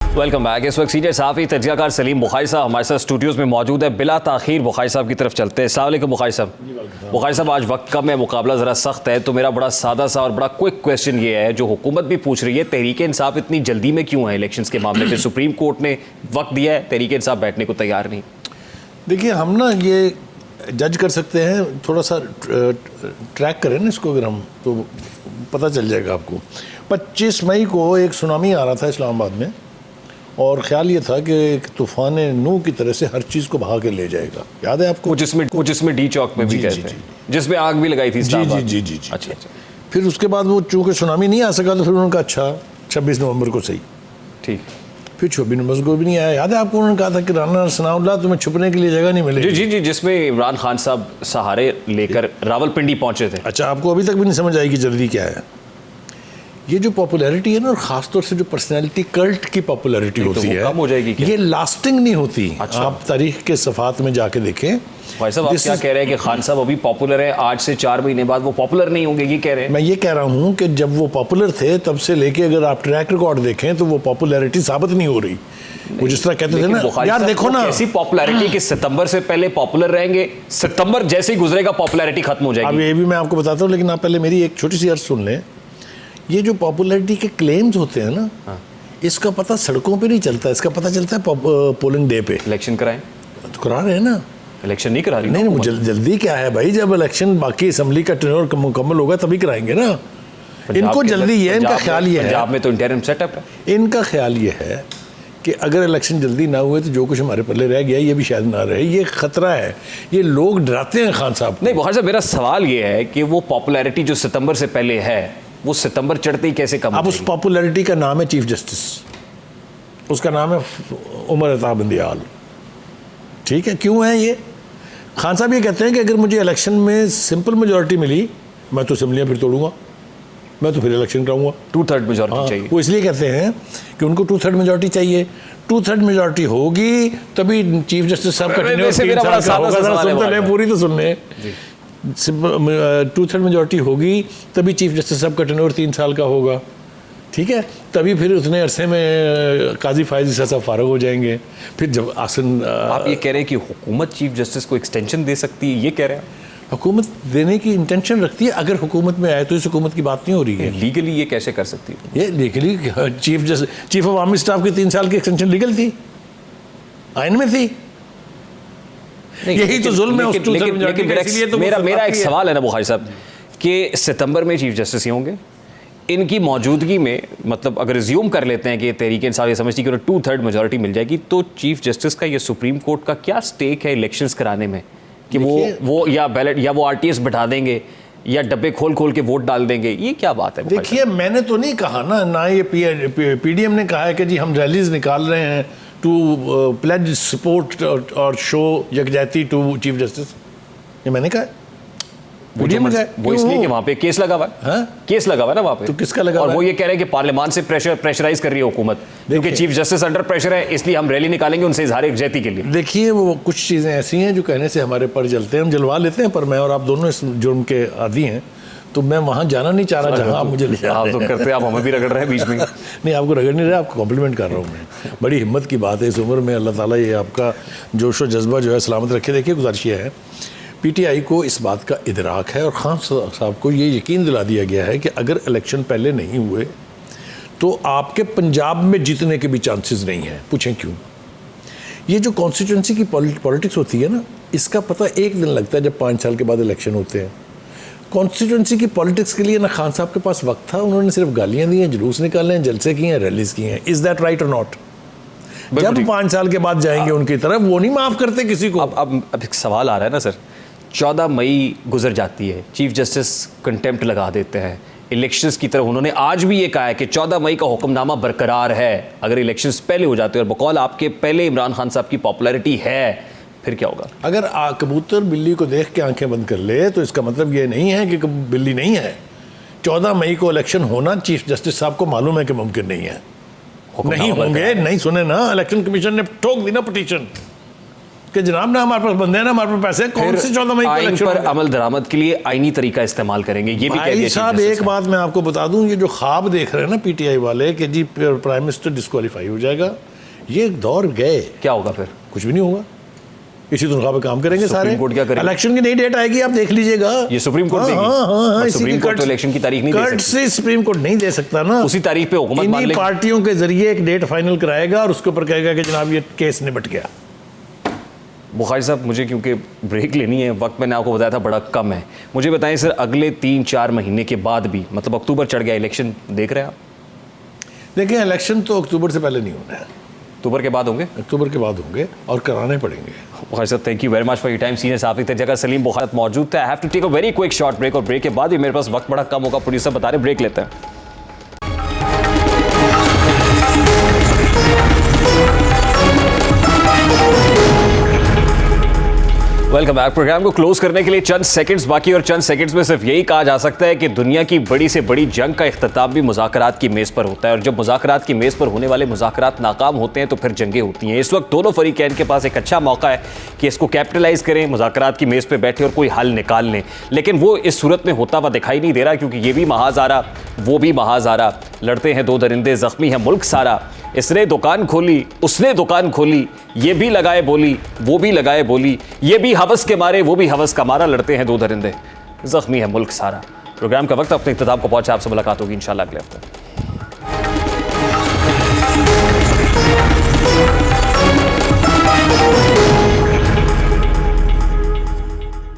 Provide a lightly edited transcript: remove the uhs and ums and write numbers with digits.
Welcome back. इस वक्त senior सहाफ़ी तजज़ियाकार सलीम बुखारी साहब हमारे साथ स्टूडियोज़ में मौजूद है। बिला ताख़ीर बुखारी साहब की तरफ चलते हैं। अस्सलाम वालेकुम बुखारी साहब। बुखारी साहब, आज वक्त कम है, मुकाबला ज़रा सख्त है, तो मेरा बड़ा सादा सा और बड़ा क्विक क्वेश्चन ये है, जो हुकूमत भी पूछ रही है, तहरीक इंसाफ इतनी जल्दी में क्यों है इलेक्शंस के मामले में? सुप्रीम कोर्ट ने वक्त दिया है, तहरीक इंसाफ बैठने को तैयार नहीं। देखिए, हम ना ये जज कर सकते हैं, थोड़ा सा ट्रैक करें ना इसको, अगर हम तो पता चल जाएगा आपको। 25 मई को एक सुनामी आ रहा था इस्लामाबाद में, और ख्याल ये था कि एक तूफ़ान नूह की तरह से हर चीज़ को बहा के ले जाएगा। याद है आपको? जिसमें डी चौक में भी गए थे, जिसमें आग भी लगाई थी। जी। अच्छा। फिर उसके बाद वो चूँकि सुनामी नहीं आ सका, तो फिर उन्होंने कहा अच्छा 26 नवंबर को सही। ठीक। फिर 26 नवंबर को भी नहीं आया। याद है आपको? उन्होंने कहा था कि राना सनाउल्लाह तुम्हें छुपने के लिए जगह नहीं मिलेगी। जी, जिसमें इमरान खान साहब सहारे लेकर रावलपिंडी पहुंचे थे। अच्छा, आपको अभी तक भी नहीं समझ आई कि जल्दी क्या है? ये जो पॉपुलैरिटी है ना, और ख़ासतौर से जो पर्सनैलिटी कल्ट की पॉपुलैरिटी होती है, कम हो जाएगी क्या? ये लास्टिंग नहीं होती। अच्छा। आप तारीख के सफ़ात में जाके देखें। भाई साहब, आप क्या कह रहे हैं कि खान साहब अभी पॉपुलर है, आज से 4 महीने बाद वो पॉपुलर नहीं होंगे, ये कह रहे हैं? मैं ये कह रहा हूँ कि जब वो पॉपुलर थे तब से लेके अगर आप ट्रैक रिकॉर्ड देखें तो वो पॉपुलैरिटी साबित नहीं हो रही। वो जिस तरह कहते थे ना, यार देखो ना, ऐसी पॉपुलैरिटी कि सितंबर से पहले पॉपुलर रहेंगे, सितंबर जैसे ही गुजरेगा पॉपुलैरिटी खत्म हो जाएगी। अब ये भी मैं आपको बताता हूँ, लेकिन आप पहले मेरी एक छोटी सी अर्ज सुन लें। ये जो पॉपुलैरिटी के क्लेम्स होते हैं ना, इसका पता सड़कों पे नहीं चलता, इसका पता चलता है पोलिंग डे पे। इलेक्शन कराएं तो करा रहे हैं ना। इलेक्शन नहीं करा रही। नहीं, जल्दी क्या है भाई? जब इलेक्शन बाकी असेंबली का टर्नओवर मुकम्मल होगा तभी कराएंगे ना। इनको जल्दी है, इनका ख्याल ये है, पंजाब में तो इंटरिम सेटअप है, इनका ख्याल ये है कि अगर इलेक्शन जल्दी ना हुए तो जो कुछ हमारे पल्ले रह गया ये भी शायद ना रहे। ये खतरा है, ये लोग डराते हैं खान साहब। नहीं बुखारी साहब, मेरा सवाल ये है कि वो पॉपुलैरिटी जो सितंबर से पहले है, वो सितंबर चढ़ते ही कैसे कम? अब उस पॉपुलैरिटी का नाम है चीफ जस्टिस, उसका नाम है उमर अता बंदियाल। ठीक है, क्यों है ये? खान साहब ये कहते हैं कि अगर मुझे इलेक्शन में सिंपल मेजॉरिटी मिली, मैं तो असेंबलियाँ फिर तोड़ूंगा, मैं तो फिर इलेक्शन कराऊंगा। 2/3 मेजॉरिटी चाहिए। वो इसलिए कहते हैं कि उनको 2/3 मेजॉरिटी चाहिए। 2/3 मेजॉरिटी होगी तभी चीफ जस्टिस साहब का टेन्योर 3 साल का होगा। पूरी तो सुन ले। 2/3 मेजॉरिटी होगी तभी चीफ जस्टिस साहब का टेन्योर 3 साल का होगा। ठीक है, तभी फिर उतने अरसे में काजी फायज साहब फारग हो जाएंगे। फिर जब आसन आप ये कह रहे हैं कि हुकूमत चीफ जस्टिस को एक्सटेंशन दे सकती है, ये कह रहे हैं? हुकूमत देने की इंटेंशन रखती है, अगर हुकूमत में आए तो इस हुकूमत की बात नहीं हो रही है। लीगली ये कैसे कर सकती है? ये legally chief of army staff की 3 साल की एक्सटेंशन लीगल थी, आइन में थी। यही तो जुल्म है। लेकिन मेरा एक सवाल है ना बुखारी साहब, कि सितंबर में चीफ जस्टिस ही होंगे, इनकी मौजूदगी में, मतलब अगर रिज्यूम कर लेते हैं कि तहरीक इंसाफ ये समझती है कि 2/3 मेजॉरिटी मिल जाएगी, तो चीफ जस्टिस का ये सुप्रीम कोर्ट का क्या स्टेक है इलेक्शंस कराने में? कि वो या बैलेट या वो आरटीएस बैठा देंगे या डब्बे खोल के वोट डाल देंगे, ये क्या बात है? देखिए, मैंने तो नहीं कहा ना ये पीडीएम ने कहा है कि जी हम रैलीज निकाल रहे हैं टू प्लेज सपोर्ट और शो यकजहती टू चीफ जस्टिस। ये मैंने कहा है। वो इसलिए कि वहां पे केस लगा हुआ है। केस लगा हुआ है ना वहां पे। तो किसका लगा हुआ है? और वो ये कह रहे हैं कि पार्लियामान से प्रेशराइज कर रही है हुकूमत, क्योंकि चीफ जस्टिस अंडर प्रेशर है, इसलिए हम रैली निकालेंगे उनसे इजहार यकजहती के लिए। देखिए, वो कुछ चीज़ें ऐसी हैं जो कहने से हमारे पर जलते हैं, हम जलवा लेते हैं, पर मैं और आप दोनों इस जुर्म के आदी हैं, तो मैं वहाँ जाना नहीं चाह रहा जहाँ आप मुझे ले जा रहे हैं। आप तो करते हैं, आप हमें भी रगड़ रहे हैं बीच में। नहीं, आपको रगड़ नहीं रहे, आपको कॉम्प्लीमेंट कर रहा हूँ मैं। बड़ी हिम्मत की बात है इस उम्र में। अल्लाह ताला ये आपका जोश और जज्बा जो है सलामत रखे। देखिए, गुजारिश है पीटीआई को इस बात का इदराक है, और खान साहब को ये यकीन दिला दिया गया है कि अगर इलेक्शन पहले नहीं हुए तो आपके पंजाब में जीतने के भी चांसेस नहीं हैं। पूछें क्यों? ये जो कॉन्स्टिट्यूंसी की पॉलिटिक्स होती है ना, इसका पता एक दिन लगता है जब 5 साल के बाद इलेक्शन होते हैं। कॉन्स्टिट्यूंसी की पॉलिटिक्स के लिए ना खान साहब के पास वक्त था, उन्होंने सिर्फ गालियाँ दी हैं, जुलूस निकाले हैं, जलसे किए हैं, रैलीज की हैं। इज़ दैट राइट और नॉट? जब 5 साल के बाद जाएंगे उनकी तरफ, वो नहीं माफ़ करते किसी को। अब एक सवाल आ रहा है ना सर, 14 मई गुजर जाती है, चीफ जस्टिस कंटेम्प्ट लगा देते हैं इलेक्शंस की तरफ। उन्होंने आज भी ये कहा है कि 14 मई का हुक्मनामा बरकरार है, अगर इलेक्शंस पहले हो जाते हैं, और बकौल आपके पहले इमरान खान साहब की पॉपुलैरिटी है, फिर क्या होगा? अगर कबूतर बिल्ली को देख के आंखें बंद कर ले तो इसका मतलब ये नहीं है कि बिल्ली नहीं है। 14 मई को इलेक्शन होना चीफ जस्टिस साहब को मालूम है कि मुमकिन नहीं है। नहीं होंगे, नहीं सुने ना, इलेक्शन कमीशन ने ठोक दी ना पिटीशन कि जनाब ना हमारे पास बंदे हैं ना हमारे पास पैसे, कौन से 14 मई को आइन इलेक्शन पर होगा? अमल दरामद के लिए आईनी तरीका इस्तेमाल करेंगे, ये भी कह दिया भाई चीफ साहब जस्टिस एक ने। बात मैं आपको बता दूं, ये जो ख्वाब देख रहे हैं ना पीटीआई वाले कि जी प्राइम मिनिस्टर डिस्क्वालीफाई हो जाएगा, ये दौर गए, क्या होगा फिर? कुछ भी नहीं होगा। इसी तनख्वाह पे काम करेंगे सारे। सुप्रीम कोर्ट क्या करेगा? इलेक्शन की नई डेट आएगी, आप देख लीजिएगा। ये सुप्रीम कोर्ट देगी? हाँ, पर इसी सुप्रीम की कोर्ट तो इलेक्शन की तारीख नहीं दे कट सकती। से सुप्रीम कोर्ट नहीं दे सकता ना, उसी तारीख पे हुकूमत मान इन्हीं लेगी। पार्टियों के जरिए एक डेट फाइनल कराएगा और उसके ऊपर कहेगा कि जनाब ये केस निपट गया। बुखारी साहब, मुझे क्योंकि ब्रेक लेनी है, वक्त मैंने आपको बताया था बड़ा कम है, मुझे बताएं सर, अगले 3-4 महीने के बाद भी, मतलब अक्टूबर चढ़ गया, इलेक्शन देख रहे हैं आप? देखिए इलेक्शन तो अक्टूबर से पहले नहीं होना है, अक्टूबर के बाद होंगे? अक्टूबर के बाद होंगे और कराने पड़ेंगे। बुखारी साहब, thank you very much for your time. Senior साफी जगह सलीम बुखारी मौजूद था। I have to take a very quick short break, और ब्रेक के बाद भी मेरे पास वक्त बड़ा कम होगा, प्रोड्यूसर बता रहे ब्रेक लेते हैं। Welcome back. प्रोग्राम को क्लोज करने के लिए चंद सेकंड्स बाकी, और चंद सेकंड्स में सिर्फ यही कहा जा सकता है कि दुनिया की बड़ी से बड़ी जंग का इख्तिताम भी मुज़ाकरात की मेज़ पर होता है, और जब मुज़ाकरात की मेज़ पर होने वाले मुज़ाकरात नाकाम होते हैं तो फिर जंगें होती हैं। इस वक्त दोनों फरीकैन के पास एक अच्छा मौका है कि इसको कैपिटलाइज करें, मुज़ाकरात की मेज़ पर बैठे और कोई हल निकाल लें, लेकिन वो इस सूरत में होता हुआ दिखाई नहीं दे रहा, क्योंकि ये भी महाज आ रहा, वो भी महाज आ रहा, लड़ते हैं दो दरिंदे, ज़ख्मी है मुल्क सारा, इसने दुकान खोली उसने दुकान खोली, ये भी लगाए बोली वो भी लगाए बोली, ये भी हवस के मारे वो भी हवस का मारा, लड़ते हैं दो दरिंदे, जख्मी है मुल्क सारा। प्रोग्राम का वक्त अपने इख्तिताम को पहुंचा, आपसे मुलाकात होगी इंशाल्लाह अगले हफ्ते।